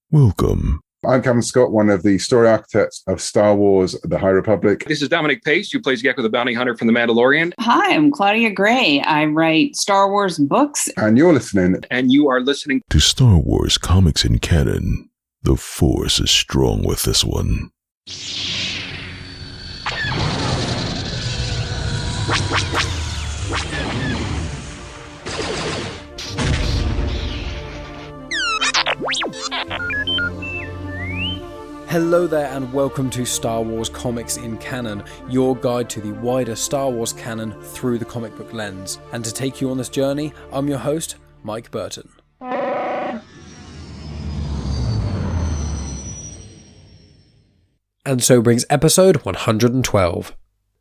Welcome. I'm Cavan Scott, one of the story architects of Star Wars The High Republic. This is Dominic Pace, who plays Gekko the Bounty Hunter from The Mandalorian. Hi, I'm Claudia Gray. I write Star Wars books. And you're listening. And you are listening to Star Wars Comics in Canon. The Force is strong with this one. Hello there and welcome to Star Wars Comics in Canon, your guide to the wider Star Wars canon through the comic book lens. And to take you on this journey, I'm your host, Mike Burton. And so brings episode 112.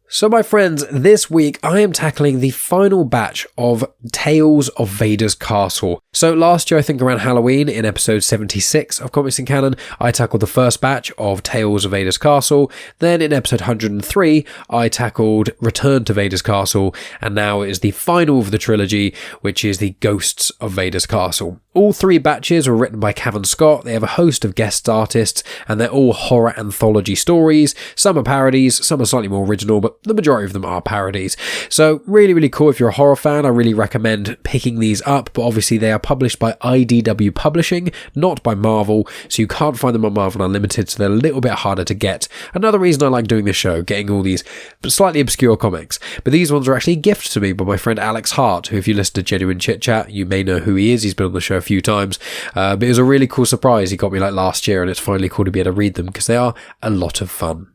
So my friends, this week I am tackling the final batch of Tales of Vader's Castle. So last year, I think around Halloween, in episode 76 of Comics in Canon, I tackled the first batch of Tales of Vader's Castle. Then in episode 103, I tackled Return to Vader's Castle. And now it is the final of the trilogy, which is the Ghosts of Vader's Castle. All three batches were written by Cavan Scott. They have a host of guest artists, and they're all horror anthology stories. Some are parodies, some are slightly more original, but the majority of them are parodies. So really, really cool. If you're a horror fan, I really recommend picking these up, but obviously they are published by IDW Publishing, not by Marvel, so you can't find them on Marvel Unlimited, so they're a little bit harder to get. Another reason I like doing this show, getting all these slightly obscure comics. But these ones are actually a gift to me by my friend Alex Hart, who if you listen to Genuine Chit-Chat, you may know who he is. He's been on the show a few times, but it was a really cool surprise. He got me like last year, and it's finally cool to be able to read them because they are a lot of fun.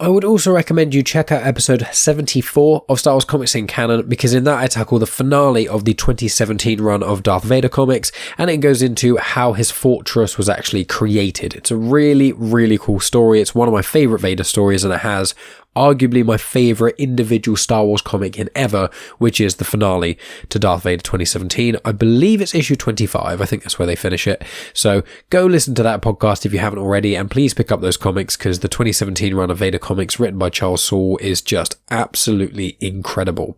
I would also recommend you check out episode 74 of Star Wars Comics in Canon, because in that I tackle the finale of the 2017 run of Darth Vader comics, and it goes into how his fortress was actually created. It's a really, really cool story. It's one of my favourite Vader stories, and it has arguably my favourite individual Star Wars comic in ever, which is the finale to Darth Vader 2017. I believe it's issue 25. I think that's where they finish it. So go listen to that podcast if you haven't already, and please pick up those comics, because the 2017 run of Vader comics written by Charles Soule is just absolutely incredible.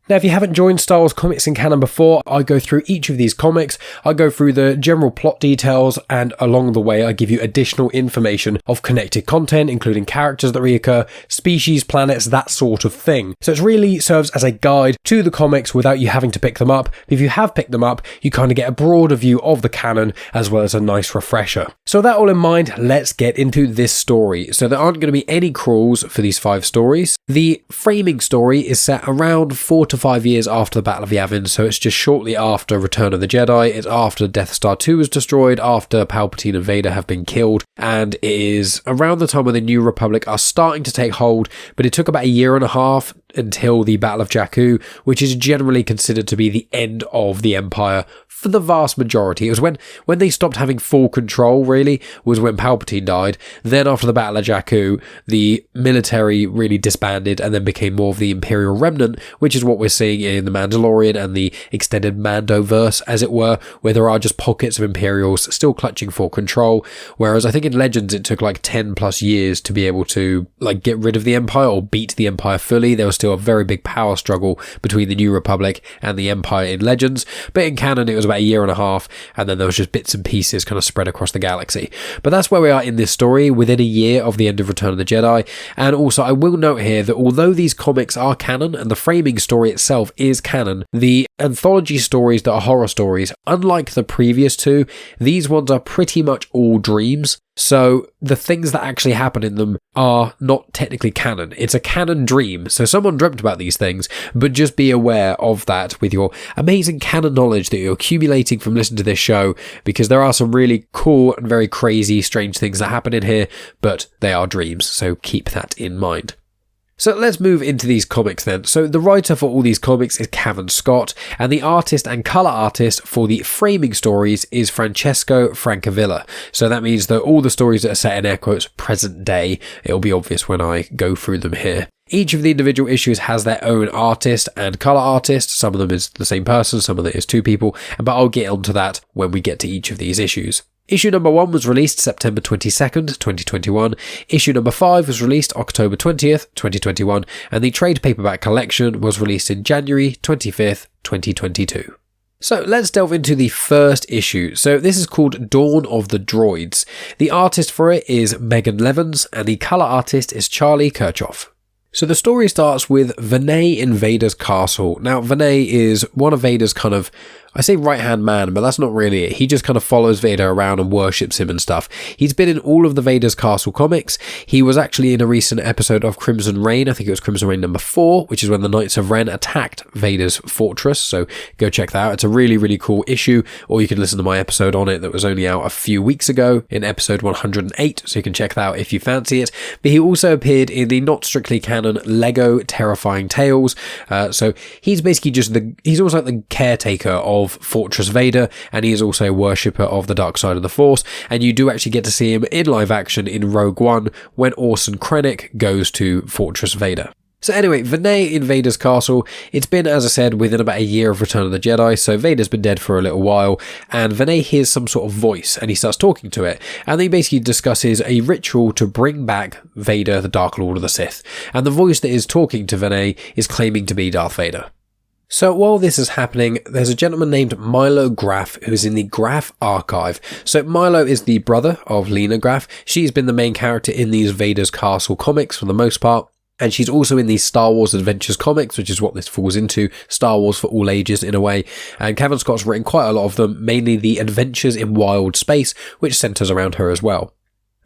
Now, if you haven't joined Star Wars Comics in Canon before, I go through each of these comics, I go through the general plot details, and along the way I give you additional information of connected content, including characters that reoccur, species, planets, that sort of thing. So it really serves as a guide to the comics without you having to pick them up. If you have picked them up, you kind of get a broader view of the canon, as well as a nice refresher. So with that all in mind, let's get into this story. So there aren't going to be any crawls for these 5 stories. The framing story is set around 4 to 5 years after the Battle of Yavin, so it's just shortly after Return of the Jedi. It's after Death Star 2 was destroyed, after Palpatine and Vader have been killed, and it is around the time when the New Republic are starting to take hold, but it took about a year and a half until the Battle of Jakku, which is generally considered to be the end of the Empire for the vast majority. It was when they stopped having full control, really, was when Palpatine died. Then after the Battle of Jakku, the military really disbanded and then became more of the Imperial remnant, which is what we're seeing in The Mandalorian and the extended Mandoverse, as it were, where there are just pockets of Imperials still clutching for control, whereas I think in Legends it took like 10 plus years to be able to like get rid of the Empire or beat the Empire fully. There was still a very big power struggle between the New Republic and the Empire in Legends, but in canon it was about a year and a half, and then there was just bits and pieces kind of spread across the galaxy. But that's where we are in this story, within a year of the end of Return of the Jedi. And also I will note here that although these comics are canon and the framing story itself is canon, the anthology stories that are horror stories, unlike the previous two, these ones are pretty much all dreams. So the things that actually happen in them are not technically canon. It's a canon dream. So someone dreamt about these things, but just be aware of that with your amazing canon knowledge that you're accumulating from listening to this show, because there are some really cool and very crazy, strange things that happen in here, but they are dreams. So keep that in mind. So let's move into these comics then. So the writer for all these comics is Cavan Scott, and the artist and colour artist for the framing stories is Francesco Francavilla. So that means that all the stories that are set in air quotes present day, it'll be obvious when I go through them here. Each of the individual issues has their own artist and colour artist. Some of them is the same person, some of them is 2 people, but I'll get onto that when we get to each of these issues. Issue number 1 was released September 22nd, 2021. Issue number 5 was released October 20th, 2021. And the trade paperback collection was released in January 25th, 2022. So let's delve into the first issue. So this is called Dawn of the Droids. The artist for it is Megan Levens and the colour artist is Charlie Kirchoff. So the story starts with VANÉE in Vader's castle. Now VANÉE is one of Vader's kind of, I say right-hand man, but that's not really it. He just kind of follows Vader around and worships him and stuff. He's been in all of the Vader's Castle comics. He was actually in a recent episode of Crimson Reign. I think it was Crimson Reign number 4, which is when the Knights of Ren attacked Vader's fortress. So go check that out. It's a really, really cool issue. Or you can listen to my episode on it that was only out a few weeks ago in episode 108. So you can check that out if you fancy it. But he also appeared in the not strictly canon Lego Terrifying Tales. So he's basically just he's almost like the caretaker of Fortress Vader, and he is also a worshipper of the dark side of the Force, and you do actually get to see him in live action in Rogue One when Orson Krennic goes to Fortress Vader. So anyway, VANÉE in Vader's castle, it's been, as I said, within about a year of Return of the Jedi, so Vader's been dead for a little while, and VANÉE hears some sort of voice, and he starts talking to it, and he basically discusses a ritual to bring back Vader, the Dark Lord of the Sith, and the voice that is talking to VANÉE is claiming to be Darth Vader. So while this is happening, there's a gentleman named Milo Graf who's in the Graf archive. So Milo is the brother of Lina Graf. She's been the main character in these Vader's Castle comics for the most part. And she's also in these Star Wars Adventures comics, which is what this falls into. Star Wars for all ages, in a way. And Cavan Scott's written quite a lot of them, mainly the Adventures in Wild Space, which centres around her as well.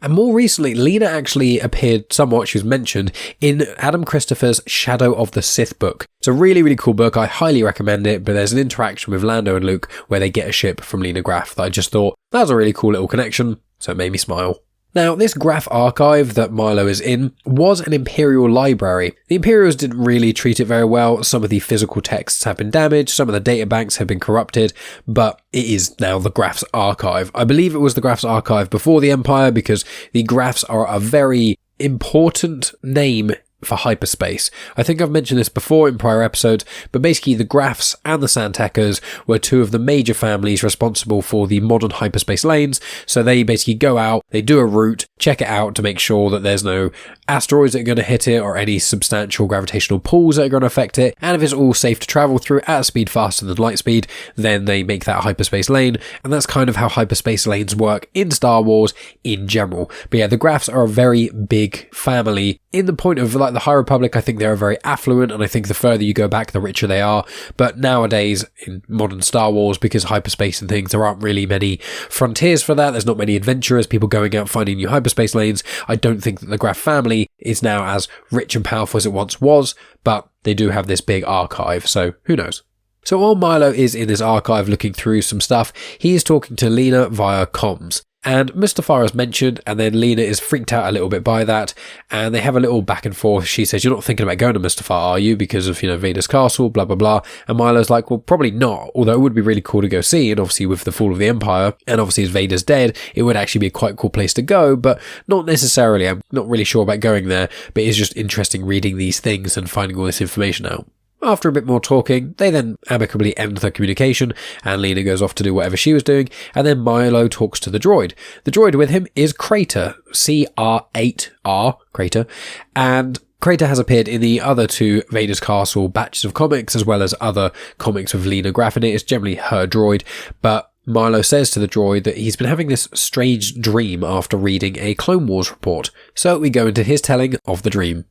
And more recently, Lina actually appeared somewhat, she was mentioned, in Adam Christopher's Shadow of the Sith book. It's a really, really cool book. I highly recommend it, but there's an interaction with Lando and Luke where they get a ship from Lina Graf that I just thought, that was a really cool little connection, so it made me smile. Now, this Graf archive that Milo is in was an Imperial library. The Imperials didn't really treat it very well. Some of the physical texts have been damaged, some of the databanks have been corrupted, but it is now the Graf's archive. I believe it was the Graf's archive before the Empire because the Grafs are a very important name for hyperspace. I think I've mentioned this before in prior episodes, but basically the Grafs and the Santekers were two of the major families responsible for the modern hyperspace lanes. So they basically go out, they do a route, check it out to make sure that there's no asteroids that are going to hit it or any substantial gravitational pulls that are going to affect it. And if it's all safe to travel through at a speed faster than light speed, then they make that a hyperspace lane. And that's kind of how hyperspace lanes work in Star Wars in general. But yeah, the Grafs are a very big family in the point of like the High Republic. I think they're very affluent, and I think the further you go back, the richer they are. But nowadays, in modern Star Wars, because hyperspace and things, there aren't really many frontiers for that. There's not many adventurers, people going out finding new hyperspace lanes. I don't think that the Graf family is now as rich and powerful as it once was, but they do have this big archive, so who knows. So while Milo is in this archive looking through some stuff, he is talking to Lina via comms. And Mustafar is mentioned, and then Lina is freaked out a little bit by that, and they have a little back and forth. She says, "You're not thinking about going to Mustafar, are you? Because of, Vader's castle, blah, blah, blah." And Milo's like, "Well, probably not, although it would be really cool to go see, and obviously with the fall of the Empire, and obviously as Vader's dead, it would actually be a quite cool place to go, but not necessarily. I'm not really sure about going there, but it's just interesting reading these things and finding all this information out." After a bit more talking, they then amicably end their communication, and Lina goes off to do whatever she was doing, and then Milo talks to the droid. The droid with him is Crater, CR8R, Crater, and Crater has appeared in the other two Vader's Castle batches of comics, as well as other comics with Lina Graf in it. It's generally her droid, but Milo says to the droid that he's been having this strange dream after reading a Clone Wars report, so we go into his telling of the dream.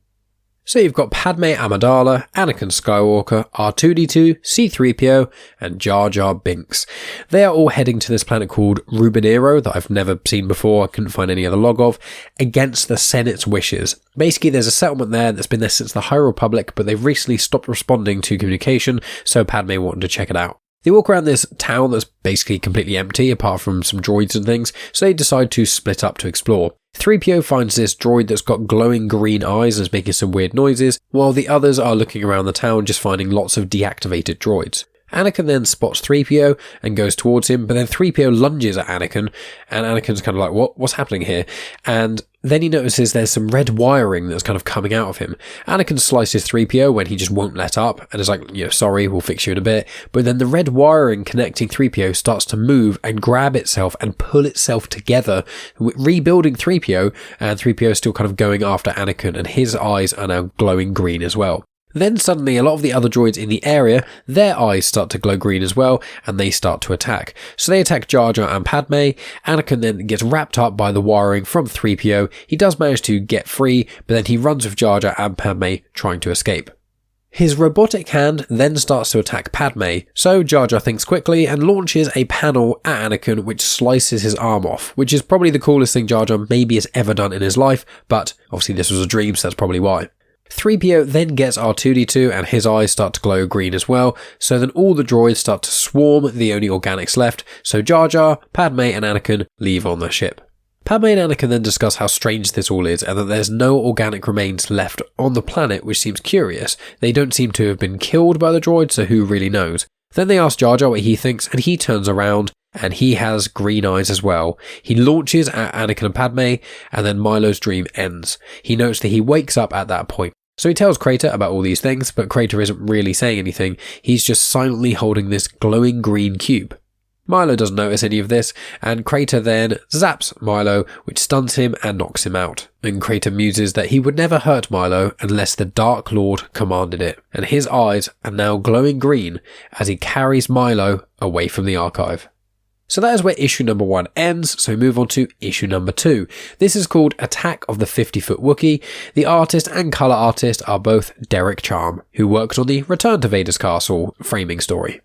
So you've got Padme Amidala, Anakin Skywalker, R2-D2, C-3PO, and Jar Jar Binks. They are all heading to this planet called Rubinero that I've never seen before, I couldn't find any other log of, against the Senate's wishes. Basically, there's a settlement there that's been there since the High Republic, but they've recently stopped responding to communication, so Padme wanted to check it out. They walk around this town that's basically completely empty, apart from some droids and things, so they decide to split up to explore. 3PO finds this droid that's got glowing green eyes and is making some weird noises, while the others are looking around the town just finding lots of deactivated droids. Anakin then spots 3PO and goes towards him, but then 3PO lunges at Anakin, and Anakin's kind of like, what's happening here? And then he notices there's some red wiring that's kind of coming out of him. Anakin slices 3PO when he just won't let up, and is like, sorry, we'll fix you in a bit. But then the red wiring connecting 3PO starts to move and grab itself and pull itself together, rebuilding 3PO, and 3PO is still kind of going after Anakin, and his eyes are now glowing green as well. Then suddenly a lot of the other droids in the area, their eyes start to glow green as well, and they start to attack. So they attack Jar Jar and Padme. Anakin then gets wrapped up by the wiring from 3PO. He does manage to get free, but then he runs with Jar Jar and Padme trying to escape. His robotic hand then starts to attack Padme, so Jar Jar thinks quickly and launches a panel at Anakin which slices his arm off, which is probably the coolest thing Jar Jar maybe has ever done in his life, but obviously this was a dream, so that's probably why. 3PO then gets R2-D2 and his eyes start to glow green as well, so then all the droids start to swarm the only organics left, so Jar Jar, Padme and Anakin leave on their ship. Padme and Anakin then discuss how strange this all is and that there's no organic remains left on the planet, which seems curious. They don't seem to have been killed by the droids, so who really knows? Then they ask Jar Jar what he thinks, and he turns around and he has green eyes as well. He launches at Anakin and Padme, and then Milo's dream ends. He notes that he wakes up at that point. So he tells Crater about all these things, but Crater isn't really saying anything. He's just silently holding this glowing green cube. Milo doesn't notice any of this, and Crater then zaps Milo, which stuns him and knocks him out. And Crater muses that he would never hurt Milo unless the Dark Lord commanded it, and his eyes are now glowing green as he carries Milo away from the archive. So that is where issue number 1 ends, so we move on to issue number 2. This is called Attack of the 50-Foot Wookiee. The artist and colour artist are both Derek Charm, who worked on the Return to Vader's Castle framing story.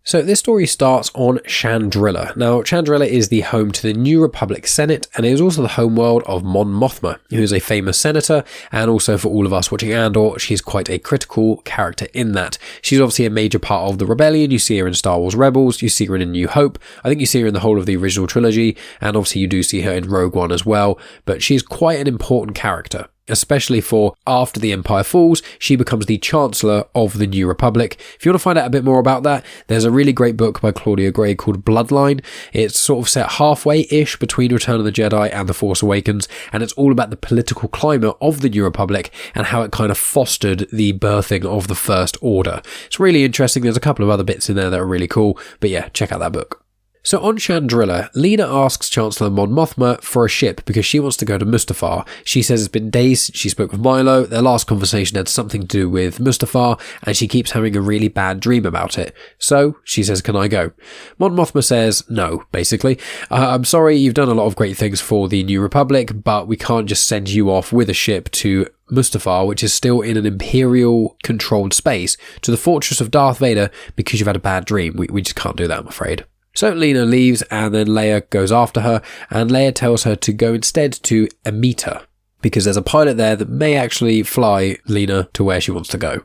So this story starts on Chandrilla. Now, Chandrilla is the home to the New Republic Senate, and it is also the homeworld of Mon Mothma, who is a famous senator, and also for all of us watching Andor, she's quite a critical character in that. She's obviously a major part of the rebellion. You see her in Star Wars Rebels, you see her in A New Hope, I think you see her in the whole of the original trilogy, and obviously you do see her in Rogue One as well, but she's quite an important character. Especially for after the Empire falls, she becomes the Chancellor of the New Republic. If you want to find out a bit more about that, there's a really great book by Claudia Gray called Bloodline. It's sort of set halfway-ish between Return of the Jedi and The Force Awakens, and it's all about the political climate of the New Republic and how it kind of fostered the birthing of the First Order. It's really interesting. There's a couple of other bits in there that are really cool, but yeah, check out that book. So on Chandrilla, Lina asks Chancellor Mon Mothma for a ship because she wants to go to Mustafar. She says it's been days since she spoke with Milo, their last conversation had something to do with Mustafar, and she keeps having a really bad dream about it. So she says, can I go? Mon Mothma says no, basically. I'm sorry, you've done a lot of great things for the New Republic, but we can't just send you off with a ship to Mustafar, which is still in an Imperial-controlled space, to the fortress of Darth Vader because you've had a bad dream. We just can't do that, I'm afraid. So Lina leaves, and then Leia goes after her, and Leia tells her to go instead to Emita, because there's a pilot there that may actually fly Lina to where she wants to go.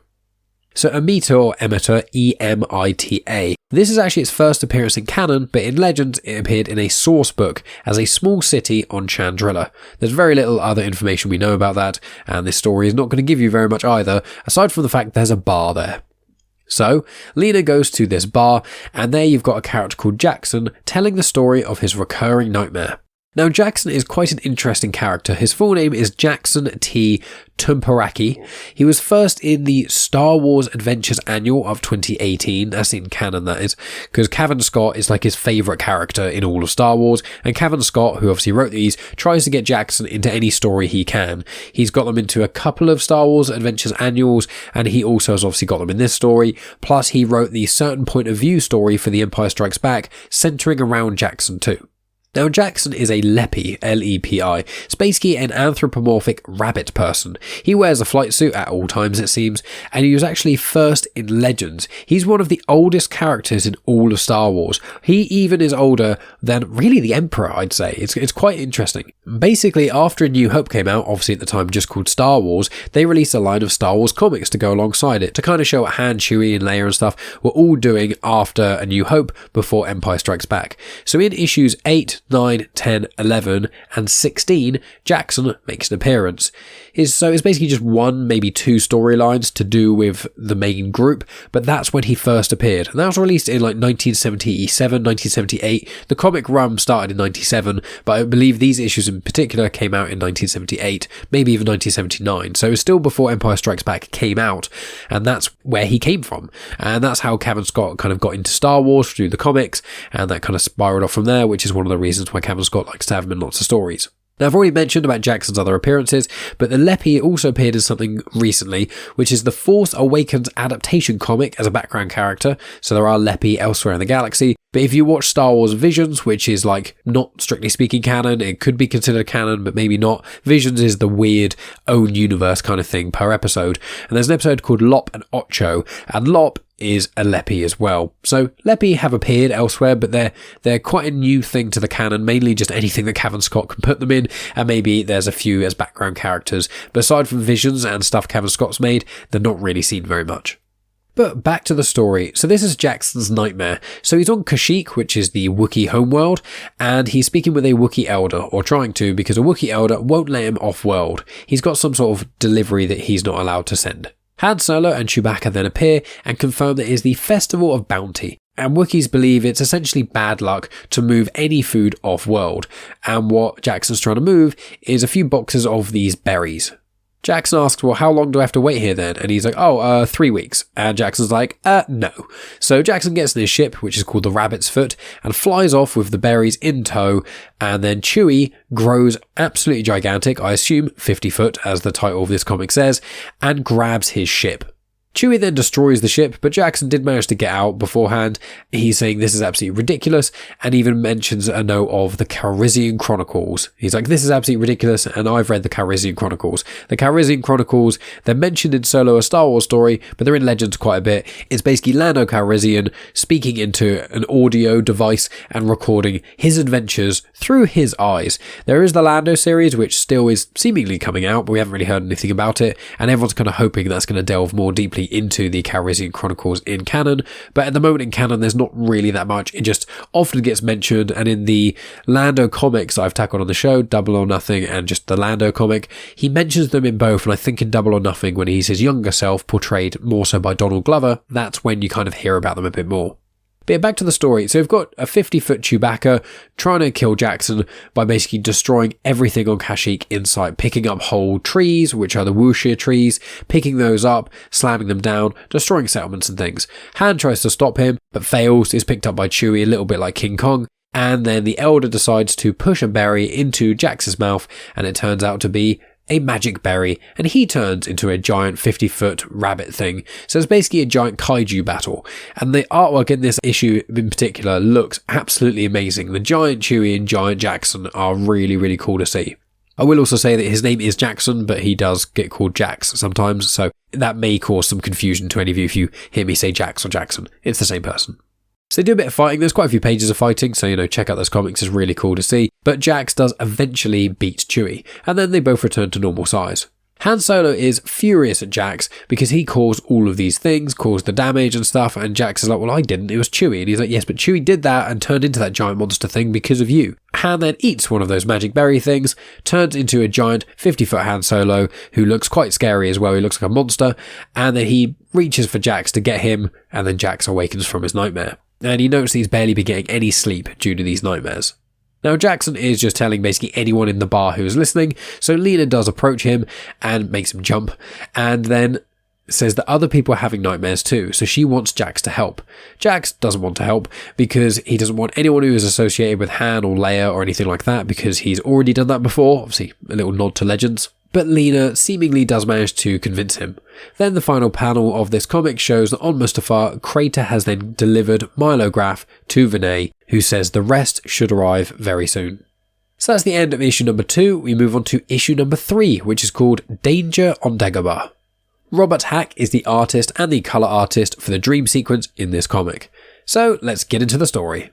So Emita, or Emita, E-M-I-T-A. This is actually its first appearance in canon, but in Legends it appeared in a source book as a small city on Chandrilla. There's very little other information we know about that, and this story is not going to give you very much either, aside from the fact there's a bar there. So, Lina goes to this bar, and there you've got a character called Jaxxon telling the story of his recurring nightmare. Now, Jaxxon is quite an interesting character. His full name is Jaxxon T. Tumparaki. He was first in the Star Wars Adventures Annual of 2018. That's in canon, that is, because Cavan Scott is like his favourite character in all of Star Wars, and Cavan Scott, who obviously wrote these, tries to get Jaxxon into any story he can. He's got them into a couple of Star Wars Adventures Annuals, and he also has obviously got them in this story. Plus, he wrote the Certain Point of View story for The Empire Strikes Back, centering around Jaxxon too. Now, Jaxxon is a Lepi, L-E-P-I. It's basically an anthropomorphic rabbit person. He wears a flight suit at all times, it seems, and he was actually first in Legends. He's one of the oldest characters in all of Star Wars. He even is older than, really, the Emperor, I'd say. It's quite interesting. Basically, after A New Hope came out, obviously at the time just called Star Wars, they released a line of Star Wars comics to go alongside it, to kind of show what Han, Chewie, and Leia and stuff were all doing after A New Hope before Empire Strikes Back. So in issues 8, 9, 10, 11, and 16, Jaxxon makes an appearance. So it's basically just one, maybe two storylines to do with the main group, but that's when he first appeared. And that was released in like 1977, 1978. The comic run started in 97, but I believe these issues in particular came out in 1978, maybe even 1979. So it was still before Empire Strikes Back came out, and that's where he came from. And that's how Cavan Scott kind of got into Star Wars through the comics, and that kind of spiraled off from there, which is one of the reasons why Cavan Scott likes to have him in lots of stories. Now, I've already mentioned about Jaxxon's other appearances, but the Leppy also appeared in something recently, which is the Force Awakens adaptation comic as a background character. So there are Leppy elsewhere in the galaxy. But if you watch Star Wars Visions, which is like not strictly speaking canon, it could be considered canon, but maybe not. Visions is the weird own universe kind of thing per episode. And there's an episode called Lop and Ocho, and Lop is a Leppy as well. So Leppy have appeared elsewhere, but they're quite a new thing to the canon, mainly just anything that Cavan Scott can put them in, and maybe there's a few as background characters. But aside from Visions and stuff Cavan Scott's made, they're not really seen very much. But back to the story. So this is Jaxxon's nightmare. So he's on Kashyyyk, which is the Wookiee homeworld, and he's speaking with a Wookiee elder, or trying to, because a Wookiee elder won't let him off-world. He's got some sort of delivery that he's not allowed to send. Han Solo and Chewbacca then appear and confirm that it is the Festival of Bounty, and Wookiees believe it's essentially bad luck to move any food off-world, and what Jaxxon's trying to move is a few boxes of these berries. Jaxxon asks, well, how long do I have to wait here then? And he's like, 3 weeks. And Jackson's like, no. So Jaxxon gets in his ship, which is called the Rabbit's Foot, and flies off with the berries in tow. And then Chewie grows absolutely gigantic, I assume 50 foot, as the title of this comic says, and grabs his ship. Chewie then destroys the ship, but Jaxxon did manage to get out beforehand. He's saying this is absolutely ridiculous, and even mentions a note of the Calrissian Chronicles. He's like, this is absolutely ridiculous, and I've read the Calrissian Chronicles. The Calrissian Chronicles, they're mentioned in Solo, a Star Wars story, but they're in Legends quite a bit. It's basically Lando Calrissian speaking into an audio device and recording his adventures through his eyes. There is the Lando series, which still is seemingly coming out, but we haven't really heard anything about it, and everyone's kind of hoping that's going to delve more deeply into the Calrissian Chronicles in canon, but at the moment in canon there's not really that much. It just often gets mentioned, and in the Lando comics I've tackled on the show, Double or Nothing and just the Lando comic, he mentions them in both, and I think in Double or Nothing when he's his younger self portrayed more so by Donald Glover, that's when you kind of hear about them a bit more. But yeah, back to the story. So we've got a 50-foot Chewbacca trying to kill Jaxxon by basically destroying everything on Kashyyyk in sight, picking up whole trees, which are the Wuxia trees, picking those up, slamming them down, destroying settlements and things. Han tries to stop him, but fails, is picked up by Chewie, a little bit like King Kong, and then the Elder decides to push a berry into Jax's mouth, and it turns out to be a magic berry, and he turns into a giant 50-foot rabbit thing. So it's basically a giant kaiju battle, and the artwork in this issue in particular looks absolutely amazing. The giant Chewie and giant Jaxxon are really, really cool to see. I will also say that his name is Jaxxon, but he does get called Jax sometimes, so that may cause some confusion to any of you if you hear me say Jax or Jaxxon. It's the same person. So they do a bit of fighting. There's quite a few pages of fighting, so, check out those comics. It's really cool to see. But Jax does eventually beat Chewie, and then they both return to normal size. Han Solo is furious at Jax because he caused all of these things, caused the damage and stuff, and Jax is like, well, I didn't, it was Chewie. And he's like, yes, but Chewie did that and turned into that giant monster thing because of you. Han then eats one of those magic berry things, turns into a giant 50-foot Han Solo, who looks quite scary as well. He looks like a monster, and then he reaches for Jax to get him, and then Jax awakens from his nightmare. And he notes he's barely been getting any sleep due to these nightmares. Now, Jaxxon is just telling basically anyone in the bar who is listening, so Lina does approach him and makes him jump, and then says that other people are having nightmares too, so she wants Jax to help. Jax doesn't want to help because he doesn't want anyone who is associated with Han or Leia or anything like that, because he's already done that before, obviously a little nod to Legends. But Lina seemingly does manage to convince him. Then the final panel of this comic shows that on Mustafar, Crater has then delivered Lina Graf to VANÉE, who says the rest should arrive very soon. So that's the end of issue number 2. We move on to issue number 3, which is called Danger on Dagobah. Robert Hack is the artist and the colour artist for the dream sequence in this comic. So let's get into the story.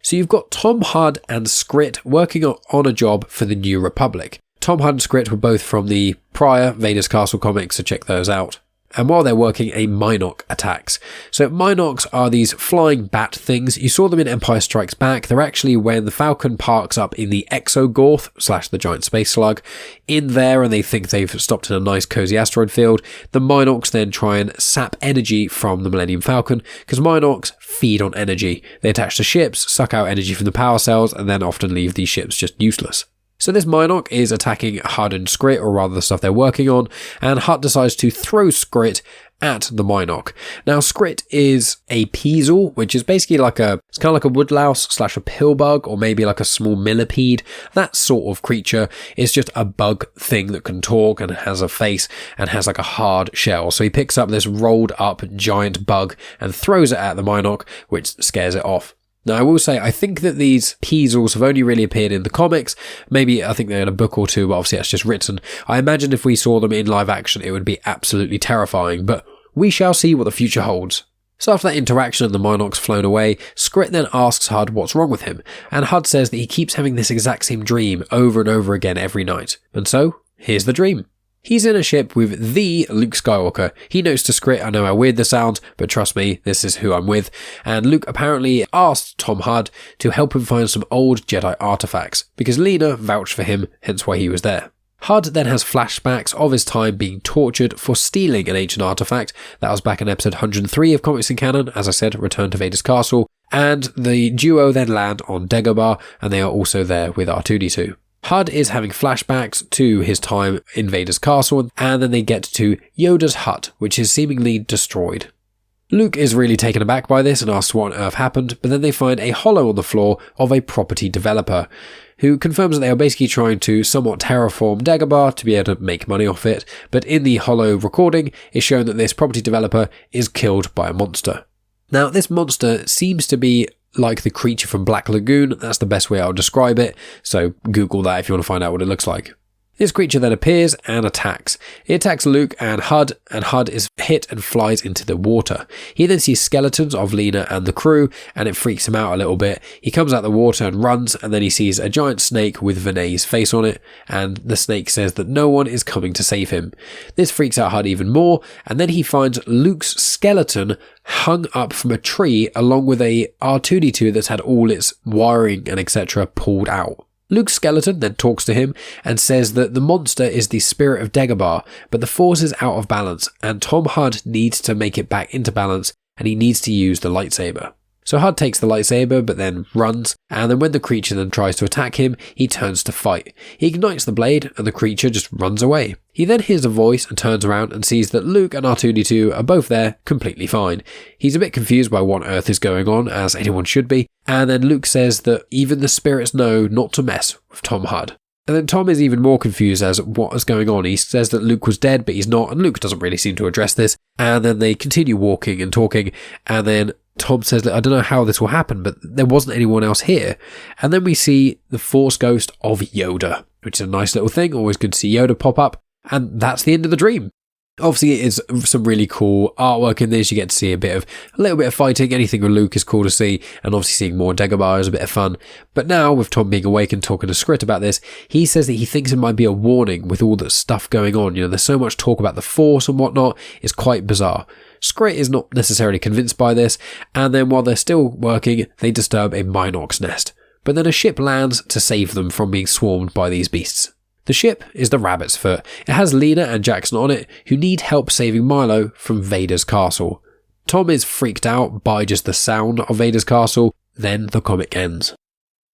So you've got Tom Hudd and Skrit working on a job for the New Republic. Tom Hudd and Skrit were both from the prior Vaders Castle comics, so check those out. And while they're working, a Mynock attacks. So Mynocks are these flying bat things. You saw them in Empire Strikes Back. They're actually when the Falcon parks up in the Exogorth / the giant space slug in there, and they think they've stopped in a nice cozy asteroid field. The Mynocks then try and sap energy from the Millennium Falcon, because Mynocks feed on energy. They attach to ships, suck out energy from the power cells, and then often leave these ships just useless. So this Mynock is attacking Hud and Skrit, or rather the stuff they're working on, and Hud decides to throw Skrit at the Mynock. Now Skrit is a Peasel, which is basically it's kind of like a woodlouse / a pillbug, or maybe like a small millipede. That sort of creature is just a bug thing that can talk and has a face and has like a hard shell. So he picks up this rolled up giant bug and throws it at the Mynock, which scares it off. Now, I will say, I think that these Peasels have only really appeared in the comics. Maybe I think they're in a book or two, but obviously that's just written. I imagine if we saw them in live action, it would be absolutely terrifying, but we shall see what the future holds. So after that interaction and the Mynock's flown away, Skrit then asks Hud what's wrong with him, and Hud says that he keeps having this exact same dream over and over again every night. And so, here's the dream. He's in a ship with the Luke Skywalker. He notes to Skrit, I know how weird this sounds, but trust me, this is who I'm with. And Luke apparently asked Tom Hud to help him find some old Jedi artifacts, because Lina vouched for him, hence why he was there. Hud then has flashbacks of his time being tortured for stealing an ancient artifact. That was back in episode 103 of Comics in Canon, as I said, Return to Vader's Castle. And the duo then land on Dagobah, and they are also there with R2-D2. Hud is having flashbacks to his time in Vader's castle, and then they get to Yoda's hut, which is seemingly destroyed. Luke is really taken aback by this and asks what on earth happened, but then they find a hollow on the floor of a property developer, who confirms that they are basically trying to somewhat terraform Dagobah to be able to make money off it, but in the hollow recording, it's shown that this property developer is killed by a monster. Now, this monster seems to be like the creature from Black Lagoon. That's the best way I would describe it, so Google that if you want to find out what it looks like. This creature then appears and attacks. It attacks Luke and Hud is hit and flies into the water. He then sees skeletons of Lina and the crew, and it freaks him out a little bit. He comes out of the water and runs, and then he sees a giant snake with VANÉE's face on it, and the snake says that no one is coming to save him. This freaks out Hud even more, and then he finds Luke's skeleton hung up from a tree along with a R2-D2 that's had all its wiring and etc. pulled out. Luke's skeleton then talks to him and says that the monster is the spirit of Dagobah, but the force is out of balance, and Tom Hud needs to make it back into balance, and he needs to use the lightsaber. So Hud takes the lightsaber, but then runs, and then when the creature then tries to attack him, he turns to fight. He ignites the blade, and the creature just runs away. He then hears a voice and turns around and sees that Luke and R2-D2 are both there, completely fine. He's a bit confused by what on earth is going on, as anyone should be, and then Luke says that even the spirits know not to mess with Tom Hud. And then Tom is even more confused as what is going on. He says that Luke was dead, but he's not, and Luke doesn't really seem to address this. And then they continue walking and talking, and then Tom says that I don't know how this will happen, but there wasn't anyone else here. And then we see the Force Ghost of Yoda, which is a nice little thing. Always good to see Yoda pop up. And that's the end of the dream. Obviously, it is some really cool artwork in this. You get to see a little bit of fighting. Anything with Luke is cool to see. And obviously seeing more Dagobah is a bit of fun. But now, with Tom being awake and talking to Skrit about this, he says that he thinks it might be a warning with all the stuff going on. You know, there's so much talk about the Force and whatnot. It's quite bizarre. Skrit is not necessarily convinced by this. And then while they're still working, they disturb a Mynock's nest. But then a ship lands to save them from being swarmed by these beasts. The ship is the Rabbit's Foot. It has Lina and Jaxxon on it, who need help saving Milo from Vader's castle. Tom is freaked out by just the sound of Vader's castle, then the comic ends.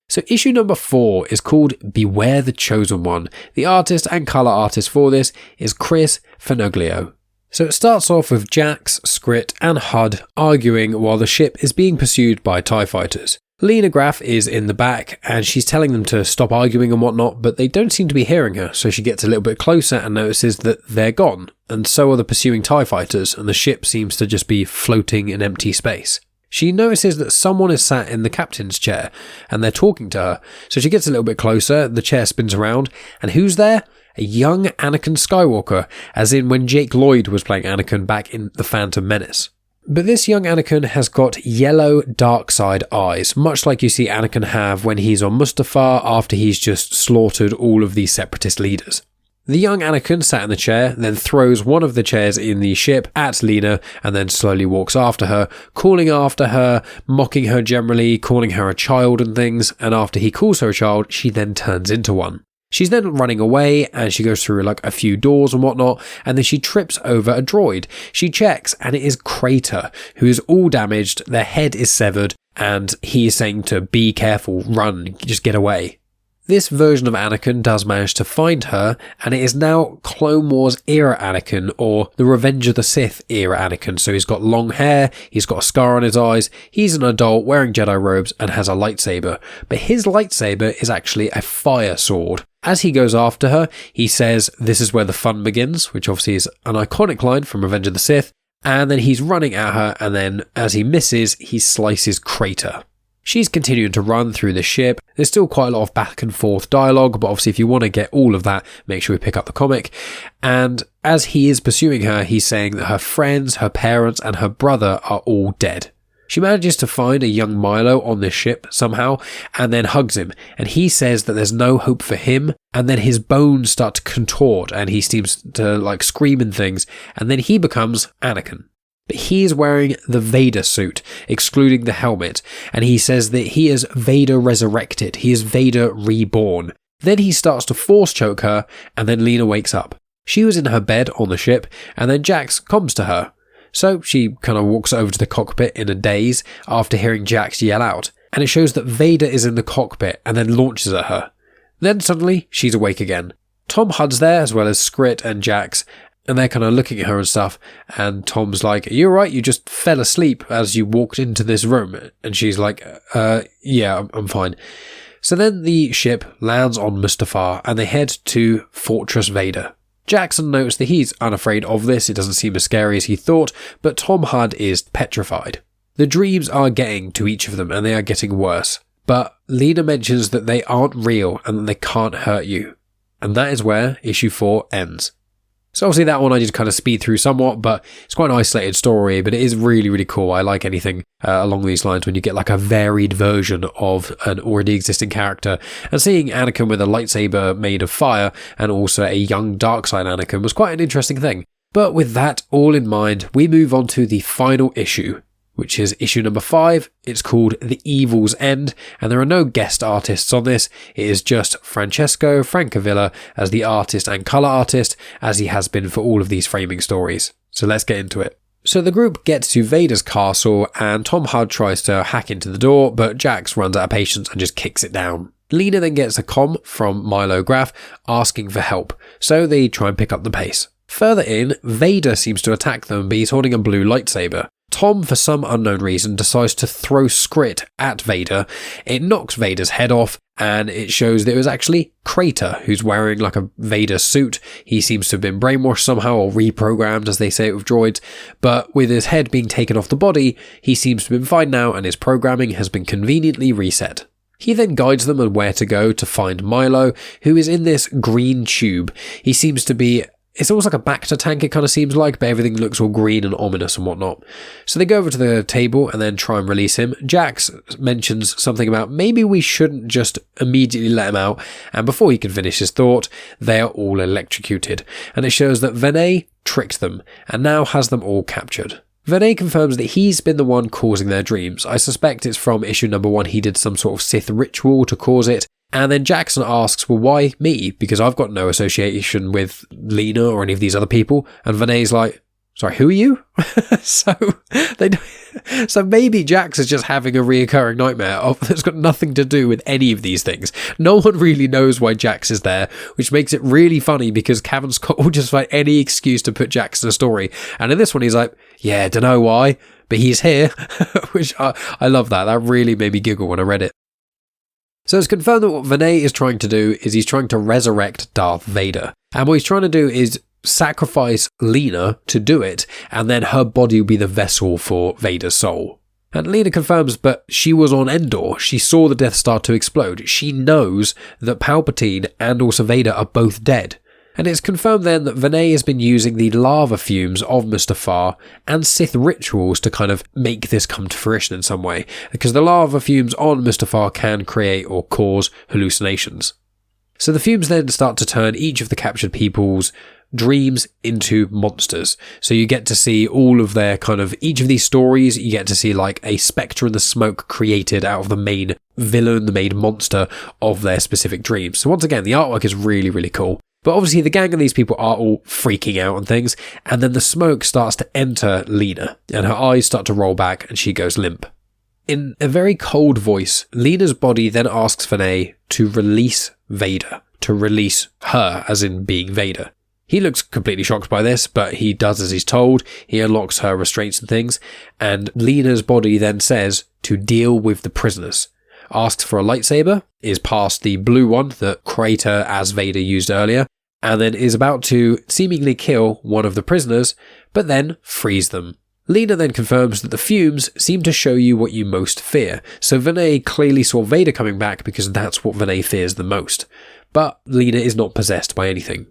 So issue number 4 is called Beware the Chosen One. The artist and colour artist for this is Chris Fenoglio. So it starts off with Jax, Skrit and Hud arguing while the ship is being pursued by TIE fighters. Lina Graf is in the back and she's telling them to stop arguing and whatnot, but they don't seem to be hearing her, so she gets a little bit closer and notices that they're gone, and so are the pursuing TIE fighters, and the ship seems to just be floating in empty space. She notices that someone is sat in the captain's chair and they're talking to her, so she gets a little bit closer, the chair spins around, and who's there? A young Anakin Skywalker, as in when Jake Lloyd was playing Anakin back in The Phantom Menace. But this young Anakin has got yellow dark side eyes, much like you see Anakin have when he's on Mustafar after he's just slaughtered all of the separatist leaders. The young Anakin sat in the chair, then throws one of the chairs in the ship at Lina and then slowly walks after her, calling after her, mocking her generally, calling her a child and things, and after he calls her a child, she then turns into one. She's then running away and she goes through like a few doors and whatnot, and then she trips over a droid. She checks and it is Crater, who is all damaged, their head is severed, and he is saying to be careful, run, just get away. This version of Anakin does manage to find her, and it is now Clone Wars era Anakin, or the Revenge of the Sith era Anakin. So he's got long hair, he's got a scar on his eyes, he's an adult wearing Jedi robes and has a lightsaber. But his lightsaber is actually a fire sword. As he goes after her, he says, "This is where the fun begins," which obviously is an iconic line from Revenge of the Sith. And then he's running at her, and then as he misses, he slices Crater. She's continuing to run through the ship. There's still quite a lot of back and forth dialogue, but obviously if you want to get all of that, make sure we pick up the comic. And as he is pursuing her, he's saying that her friends, her parents, and her brother are all dead. She manages to find a young Milo on this ship somehow, and then hugs him, and he says that there's no hope for him, and then his bones start to contort, and he seems to scream and things, and then he becomes Anakin. But he is wearing the Vader suit, excluding the helmet, and he says that he is Vader resurrected, he is Vader reborn. Then he starts to force choke her, and then Lina wakes up. She was in her bed on the ship, and then Jax comes to her. So she kind of walks over to the cockpit in a daze after hearing Jax yell out, and it shows that Vader is in the cockpit and then launches at her. Then suddenly, she's awake again. Tom Hudd's there, as well as Skrit and Jax, and they're kind of looking at her and stuff, and Tom's like, "Are you alright? You just fell asleep as you walked into this room." And she's like, yeah, I'm fine. So then the ship lands on Mustafar, and they head to Fortress Vader. Jaxxon notes that he's unafraid of this, it doesn't seem as scary as he thought, but Tom Hudd is petrified. The dreams are getting to each of them, and they are getting worse. But Lina mentions that they aren't real, and that they can't hurt you. And that is where issue 4 ends. So obviously that one I did kind of speed through somewhat, but it's quite an isolated story, but it is really, really cool. I like anything along these lines when you get like a varied version of an already existing character. And seeing Anakin with a lightsaber made of fire and also a young dark side Anakin was quite an interesting thing. But with that all in mind, we move on to the final issue, which is issue number 5. It's called The Evil's End, and there are no guest artists on this. It is just Francesco Francavilla as the artist and colour artist, as he has been for all of these framing stories. So let's get into it. So the group gets to Vader's castle, and Tom Hudd tries to hack into the door, but Jax runs out of patience and just kicks it down. Lina then gets a comm from Lina Graf asking for help, so they try and pick up the pace. Further in, Vader seems to attack them, but he's holding a blue lightsaber. Tom, for some unknown reason, decides to throw Skrit at Vader. It knocks Vader's head off, and it shows that it was actually Crater, who's wearing like a Vader suit. He seems to have been brainwashed somehow, or reprogrammed, as they say it with droids, but with his head being taken off the body, he seems to have been fine now, and his programming has been conveniently reset. He then guides them on where to go to find Milo, who is in this green tube. He seems to be... It's almost like a Bacta tank, it kind of seems like, but everything looks all green and ominous and whatnot. So they go over to the table and then try and release him. Jax mentions something about maybe we shouldn't just immediately let him out, and before he can finish his thought, they are all electrocuted. And it shows that VANÉE tricked them, and now has them all captured. VANÉE confirms that he's been the one causing their dreams. I suspect it's from issue number 1, he did some sort of Sith ritual to cause it. And then Jaxxon asks, well, why me? Because I've got no association with Lina or any of these other people. And VANÉE's like, sorry, who are you? So maybe Jax is just having a reoccurring nightmare that's got nothing to do with any of these things. No one really knows why Jax is there, which makes it really funny because Cavan Scott will just find any excuse to put Jax in a story. And in this one, he's like, yeah, don't know why, but he's here, which I love that. That really made me giggle when I read it. So it's confirmed that what VANÉE is trying to do is he's trying to resurrect Darth Vader. And what he's trying to do is sacrifice Lina to do it, and then her body will be the vessel for Vader's soul. And Lina confirms, but she was on Endor. She saw the Death Star to explode. She knows that Palpatine and also Vader are both dead. And it's confirmed then that VANÉE has been using the lava fumes of Mustafar and Sith rituals to kind of make this come to fruition in some way, because the lava fumes on Mustafar can create or cause hallucinations. So the fumes then start to turn each of the captured people's dreams into monsters. So you get to see all of their kind of, each of these stories, you get to see like a spectre in the smoke created out of the main villain, the main monster of their specific dreams. So once again, the artwork is really, really cool. But obviously the gang of these people are all freaking out and things, and then the smoke starts to enter Lina, and her eyes start to roll back and she goes limp. In a very cold voice, Lina's body then asks VANÉE to release Vader, to release her, as in being Vader. He looks completely shocked by this, but he does as he's told. He unlocks her restraints and things, and Lina's body then says to deal with the prisoners. Asks for a lightsaber, is past the blue one that Crater as Vader used earlier, and then is about to seemingly kill one of the prisoners, but then frees them. Lina then confirms that the fumes seem to show you what you most fear, so VANÉE clearly saw Vader coming back because that's what VANÉE fears the most. But Lina is not possessed by anything.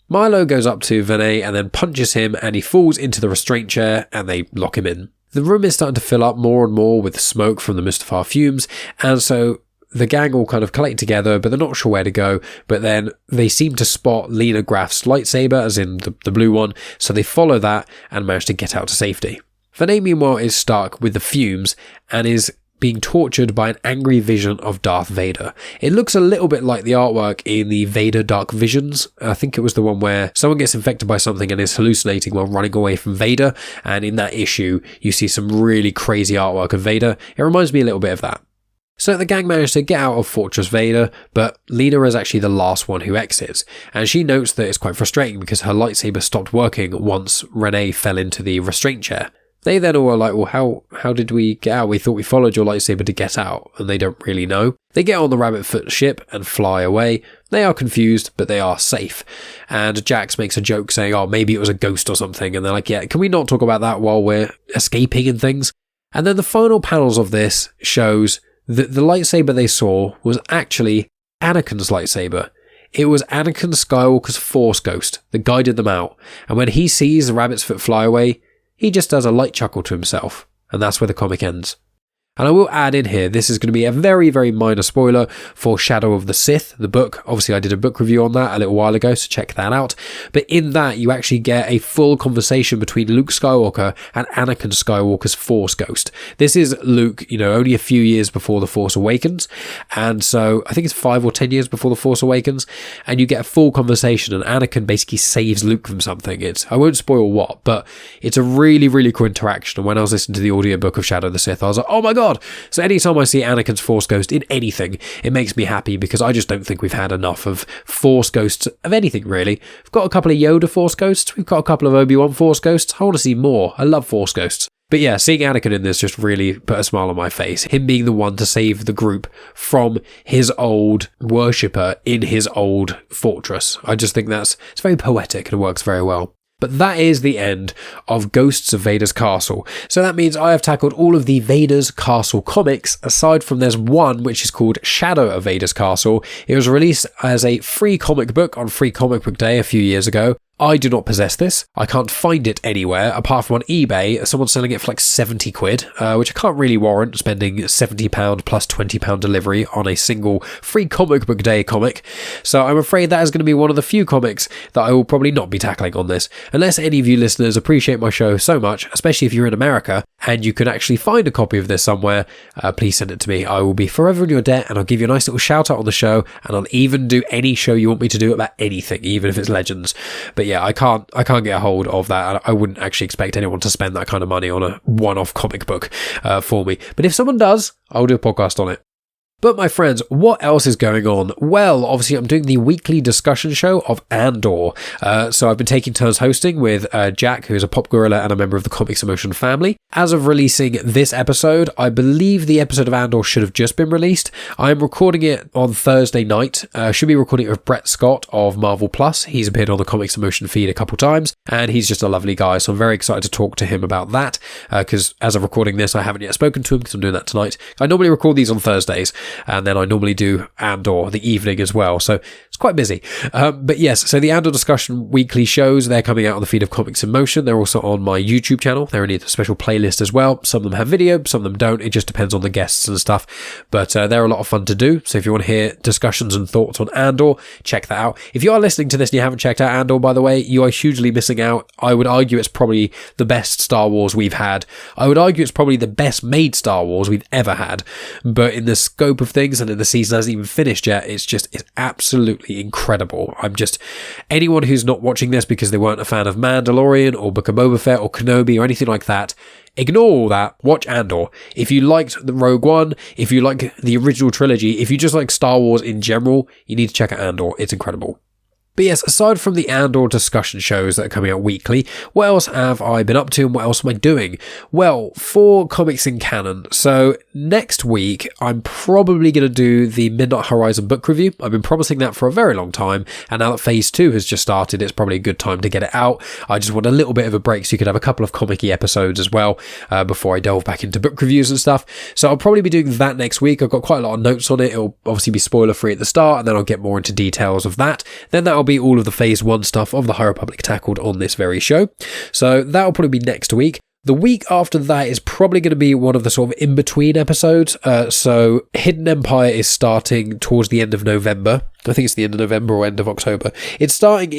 Milo goes up to VANÉE and then punches him, and he falls into the restraint chair and they lock him in. The room is starting to fill up more and more with smoke from the Mustafar fumes, and so the gang all kind of collect together, but they're not sure where to go. But then they seem to spot Lina Graf's lightsaber, as in the blue one, so they follow that and manage to get out to safety. VANÉE, meanwhile, is stuck with the fumes and is being tortured by an angry vision of Darth Vader. It looks a little bit like the artwork in the Vader Dark Visions. I think it was the one where someone gets infected by something and is hallucinating while running away from Vader, and in that issue you see some really crazy artwork of Vader. It reminds me a little bit of that. So the gang managed to get out of Fortress Vader, but Lina is actually the last one who exits, and she notes that it's quite frustrating because her lightsaber stopped working once Renee fell into the restraint chair. They then all are like, well, how did we get out? We thought we followed your lightsaber to get out, and they don't really know. They get on the rabbit foot ship and fly away. They are confused, but they are safe. And Jax makes a joke saying, oh, maybe it was a ghost or something. And they're like, yeah, can we not talk about that while we're escaping and things? And then the final panels of this shows that the lightsaber they saw was actually Anakin's lightsaber. It was Anakin Skywalker's Force Ghost that guided them out. And when he sees the rabbit's foot fly away, he just does a light chuckle to himself, and that's where the comic ends. And I will add in here, this is going to be a very, very minor spoiler for Shadow of the Sith, the book. Obviously, I did a book review on that a little while ago, so check that out. But in that, you actually get a full conversation between Luke Skywalker and Anakin Skywalker's Force Ghost. This is Luke, only a few years before The Force Awakens. And so, I think it's 5 or 10 years before The Force Awakens. And you get a full conversation, and Anakin basically saves Luke from something. I won't spoil what, but it's a really, really cool interaction. And when I was listening to the audiobook of Shadow of the Sith, I was like, oh my god! So anytime I see Anakin's Force Ghost in anything, it makes me happy because I just don't think we've had enough of Force Ghosts of anything, really. We've got a couple of Yoda Force Ghosts, we've got a couple of Obi-Wan Force Ghosts. I want to see more. I love Force Ghosts. But yeah, seeing Anakin in this just really put a smile on my face. Him being the one to save the group from his old worshipper in his old fortress. I just think it's very poetic and it works very well. But that is the end of Ghosts of Vader's Castle. So that means I have tackled all of the Vader's Castle comics, aside from there's one which is called Shadow of Vader's Castle. It was released as a free comic book on Free Comic Book Day a few years ago. I do not possess this. I can't find it anywhere apart from on eBay. Someone's selling it for like 70 quid, which I can't really warrant spending £70 plus £20 delivery on a single Free Comic Book Day comic. So I'm afraid that is going to be one of the few comics that I will probably not be tackling on this. Unless any of you listeners appreciate my show so much, especially if you're in America and you can actually find a copy of this somewhere, please send it to me. I will be forever in your debt, and I'll give you a nice little shout out on the show, and I'll even do any show you want me to do about anything, even if it's Legends. But yeah, I can't get a hold of that. I wouldn't actually expect anyone to spend that kind of money on a one-off comic book for me. But if someone does, I'll do a podcast on it. But my friends, what else is going on? Well, obviously I'm doing the weekly discussion show of Andor. So I've been taking turns hosting with Jack, who is a pop gorilla and a member of the Comics Emotion family. As of releasing this episode, I believe the episode of Andor should have just been released. I'm recording it on Thursday night. Should be recording it with Brett Scott of Marvel Plus. He's appeared on the Comics Emotion feed a couple times, and he's just a lovely guy. So I'm very excited to talk to him about that, because as of recording this, I haven't yet spoken to him because I'm doing that tonight. I normally record these on Thursdays, and then I normally do Andor the evening as well, so it's quite busy. But yes, so the Andor discussion weekly shows, they're coming out on the feed of Comics in Motion. They're also on my YouTube channel. They're in a special playlist as well. Some of them have video, some of them don't. It just depends on the guests and stuff, but they're a lot of fun to do. So if you want to hear discussions and thoughts on Andor, check that out. If you are listening to this and you haven't checked out Andor, by the way, you are hugely missing out. I would argue it's probably the best Star Wars we've had. I would argue it's probably the best made Star Wars we've ever had, but in the scope of things, and in the season hasn't even finished yet, it's absolutely absolutely incredible. Anyone who's not watching this because they weren't a fan of Mandalorian or Book of Boba Fett or Kenobi or anything like that, ignore all that, watch Andor. If you liked the Rogue One, if you like the original trilogy, if you just like Star Wars in general, you need to check out Andor. It's incredible. But yes, aside from the Andor discussion shows that are coming out weekly, what else have I been up to and what else am I doing? Well, for Comics in Canon, so next week I'm probably going to do the Midnight Horizon book review. I've been promising that for a very long time, and now that Phase 2 has just started, it's probably a good time to get it out. I just want a little bit of a break so you could have a couple of comic-y episodes as well before I delve back into book reviews and stuff. So I'll probably be doing that next week. I've got quite a lot of notes on it. It'll obviously be spoiler-free at the start, and then I'll get more into details of that. Then that'll be all of the Phase 1 stuff of the High Republic tackled on this very show. So that'll probably be next week. The week after that is probably going to be one of the sort of in-between episodes. So Hidden Empire is starting towards the end of November. I think it's the end of November or end of October. It's starting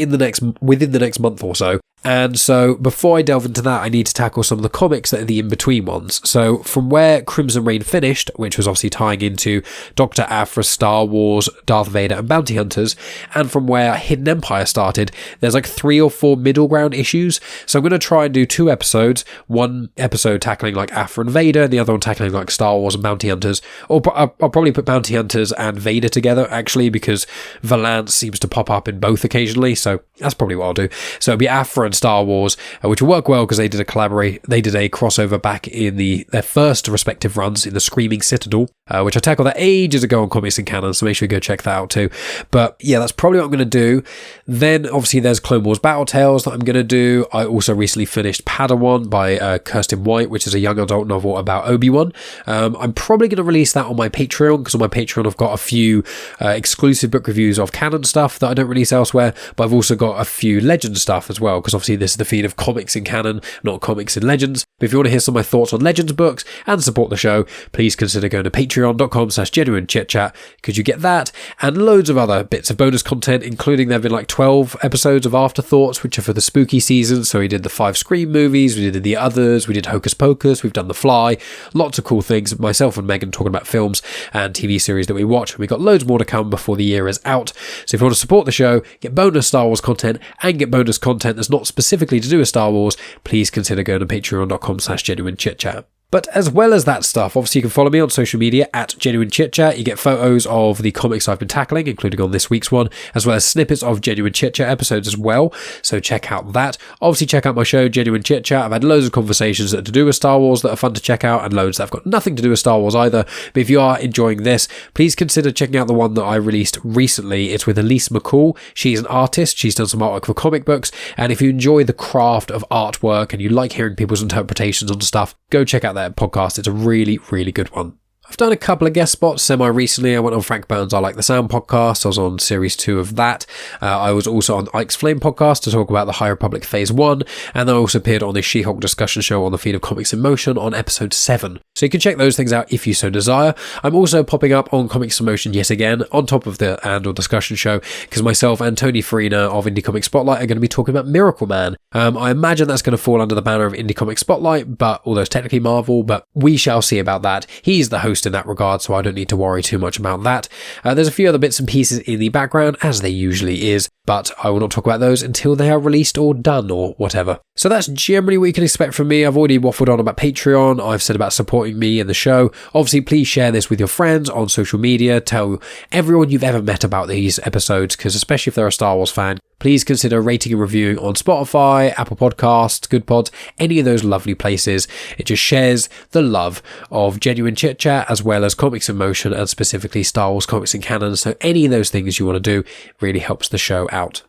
within the next month or so. And so before I delve into that, I need to tackle some of the comics that are the in-between ones. So from where Crimson Reign finished, which was obviously tying into Dr. Aphra, Star Wars, Darth Vader and Bounty Hunters, and from where Hidden Empire started, there's like 3 or 4 middle ground issues. So I'm going to try and do 2 episodes. One episode tackling like Aphra and Vader, and the other one tackling like Star Wars and Bounty Hunters. Or I'll probably put Bounty Hunters and Vader together, actually, because Valance seems to pop up in both occasionally. So that's probably what I'll do. So it'll be Aphra and Star Wars, which will work well because they did a crossover back in their first respective runs in the Screaming Citadel, which I tackled that ages ago on Comics in Canon, so make sure you go check that out too. But yeah, that's probably what I'm going to do. Then obviously there's Clone Wars Battle Tales that I'm going to do. I also recently finished Padawan by Kirsten White, which is a young adult novel about Obi-Wan. I'm probably going to release that on my Patreon, because on my Patreon I've got a few exclusive book reviews of canon stuff that I don't release elsewhere, but I've also got a few Legend stuff as well, because obviously this is the feed of Comics in Canon, not Comics in Legends. But if you want to hear some of my thoughts on Legends books and support the show, please consider going to patreon.com/genuine chit-chat, because you get that and loads of other bits of bonus content, including there have been like 12 episodes of Afterthoughts, which are for the spooky season. So we did the 5 Scream movies, we did the others, we did Hocus Pocus, we've done The Fly, lots of cool things. Myself and Megan talking about films and TV series that we watch. We've got loads more to come before the year is out. So if you want to support the show, get bonus Star Wars content and get bonus content that's not specifically to do with Star Wars, please consider going to patreon.com/genuine chit-chat. But as well as that stuff, obviously you can follow me on social media at Genuine Chit-Chat. You get photos of the comics I've been tackling, including on this week's one, as well as snippets of Genuine Chit-Chat episodes as well. So check out that. Obviously check out my show, Genuine Chit-Chat. I've had loads of conversations that are to do with Star Wars that are fun to check out, and loads that have got nothing to do with Star Wars either. But if you are enjoying this, please consider checking out the one that I released recently. It's with Elise McCall. She's an artist. She's done some artwork for comic books. And if you enjoy the craft of artwork and you like hearing people's interpretations on stuff, go check out that podcast. It's a really, really good one. I've done a couple of guest spots semi-recently. I went on Frank Burns' I Like the Sound podcast. I was on series 2 of that. I was also on Ike's Flame podcast to talk about the High Republic Phase 1. And then I also appeared on the She-Hulk discussion show on the feed of Comics in Motion on episode 7. So you can check those things out if you so desire. I'm also popping up on Comics in Motion yet again, on top of the Andor discussion show, because myself and Tony Farina of Indie Comic Spotlight are going to be talking about Miracle Man. I imagine that's going to fall under the banner of Indie Comic Spotlight, but although it's technically Marvel, but we shall see about that. He's the host in that regard, so I don't need to worry too much about that. There's a few other bits and pieces in the background, as there usually is, but I will not talk about those until they are released or done or whatever. So that's generally what you can expect from me. I've already waffled on about Patreon. I've said about supporting me and the show. Obviously, please share this with your friends on social media. Tell everyone you've ever met about these episodes, because especially if they're a Star Wars fan, please consider rating and reviewing on Spotify, Apple Podcasts, Good Pods, any of those lovely places. It just shares the love of Genuine Chit-Chat as well as Comics in Motion, and specifically Star Wars Comics in Canon. So any of those things you want to do really helps the show out.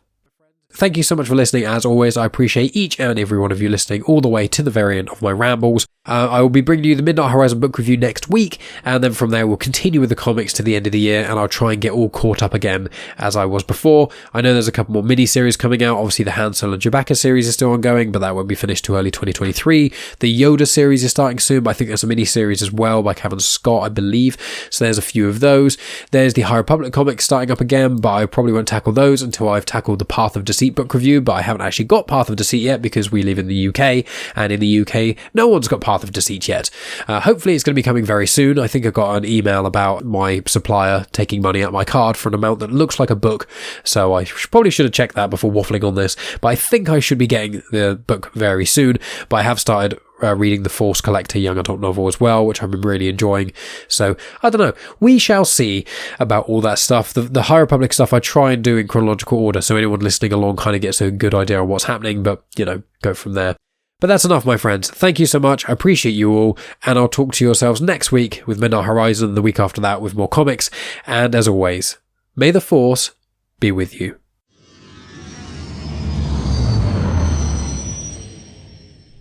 Thank you so much for listening. As always, I appreciate each and every one of you listening all the way to the very end of my rambles. I will be bringing you the Midnight Horizon book review next week, and then from there we'll continue with the comics to the end of the year, and I'll try and get all caught up again as I was before. I know there's a couple more mini-series coming out. Obviously the Han Solo and Chewbacca series is still ongoing, but that won't be finished too early 2023. The Yoda series is starting soon, but I think there's a mini-series as well by Cavan Scott, I believe. So there's a few of those. There's the High Republic comics starting up again, but I probably won't tackle those until I've tackled the Path of Deceased Deceit book review, but I haven't actually got Path of Deceit yet because we live in the UK, and in the UK, no one's got Path of Deceit yet. Hopefully it's going to be coming very soon. I think I got an email about my supplier taking money out of my card for an amount that looks like a book, so I probably should have checked that before waffling on this, but I think I should be getting the book very soon. But I have started reading the Force Collector young adult novel as well, which I've been really enjoying. So I don't know, we shall see about all that stuff. The High Republic stuff I try and do in chronological order, so anyone listening along kind of gets a good idea of what's happening, but go from there. But that's enough, my friends. Thank you so much. I appreciate you all, and I'll talk to yourselves next week with Midnight Horizon, the week after that with more comics, and as always, may the Force be with you.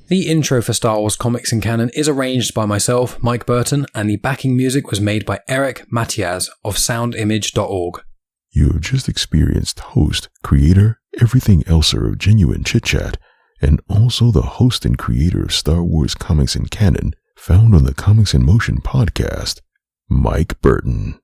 The intro for Star Wars Comics in Canon is arranged by myself, Mike Burton, and the backing music was made by Eric Matias of soundimage.org. You have just experienced host, creator, everything elser of genuine Chit-Chat, and also the host and creator of Star Wars Comics in Canon, found on the Comics in Motion podcast, Mike Burton.